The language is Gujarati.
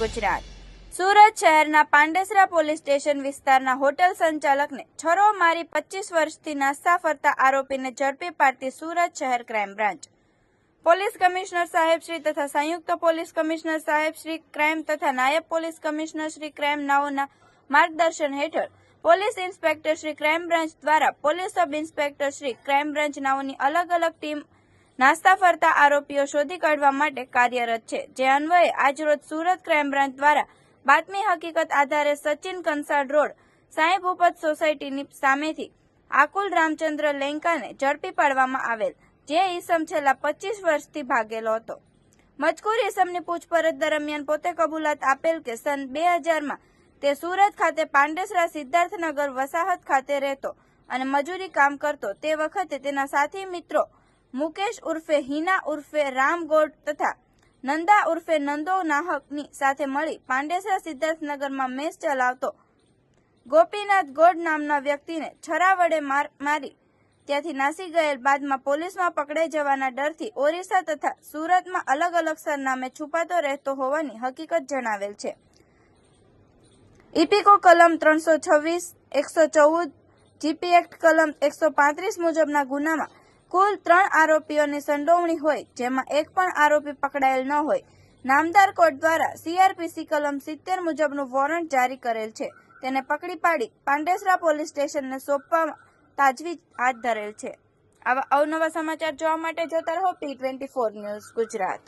ગુજરાત। સુરત શહેરના પાંડેસરા પોલીસ સ્ટેશન વિસ્તારના હોટલ સંચાલકને છરો મારી 25 વર્ષથી નાસ્તા ફરતા આરોપીને ઝડપી પાડતી સુરત શહેર ક્રાઇમ બ્રાન્ચ। પોલીસ કમિશનર સાહેબ શ્રી તથા સંયુક્ત પોલીસ કમિશનર સાહેબ શ્રી ક્રાઇમ તથા નાયબ પોલીસ કમિશનર શ્રી ક્રાઇમ નાઓના માર્ગદર્શન હેઠળ police inspector Shri crime branch દ્વારા police sub inspector Shri crime branch નાઓની અલગ અલગ ટીમ નાસ્તા ફરતા આરોપીઓ શોધી કાઢવા માટે કાર્યરત છે। જે અન્વયે આજરોજ સુરત ક્રાઇમ બ્રાન્ચ દ્વારા બાતમી હકીકત આધારે સચિન કંસાળ રોડ સાંઈ ભૂપત સોસાયટીની સામેથી આકુલ રામચંદ્ર લેંકાને ઝડપી પાડવામાં આવેલ, જે ઈસમ છેલ્લા 25 વર્ષથી ભાગેલો હતો। મજકૂર ઈસમની પૂછપરછ દરમિયાન પોતે કબૂલાત આપેલ કે સન 2000માં તે સુરત ખાતે પાંડેસરા સિદ્ધાર્થનગર વસાહત ખાતે રહેતો અને મજૂરી કામ કરતો। તે વખતે તેના સાથી મિત્રો મુકેશ ઉર્ફે હિના ઉર્ફે રામ ગોડ તથા નંદા ઉર્ફે નંદો નાહકની સાથે મળી પાંડેસરા સિદ્ધાર્થનગરમાં મેસ ચલાવતો ગોપીનાથ ગોડ નામના વ્યક્તિને છરા વડે મારી ત્યાંથી નાસી ગયેલ બાદમાં પોલીસમાં પકડાઈ જવાના ડરથી ઓરિસ્સા તથા સુરતમાં અલગ અલગ સરનામે છુપાતો રહેતો હોવાની હકીકત જણાવેલ છે। ઇપીકો કલમ 326, 114, જીપી એક્ટ કલમ 135 મુજબના ગુનામાં કુલ 3 આરોપીઓની સંડોવણી હોય, જેમાં એક પણ આરોપી પકડાયેલ ન હોય। નામદાર કોર્ટ દ્વારા સીઆરપીસી કલમ 70 મુજબનું વોરંટ જારી કરેલ છે। તેને પકડી પાડી પાંડેસરા પોલીસ સ્ટેશનને સોંપવા તાજવીજ હાથ ધરેલ છે। આવા અવનવા સમાચાર જોવા માટે જોતા રહો P24 ન્યૂઝ ગુજરાત।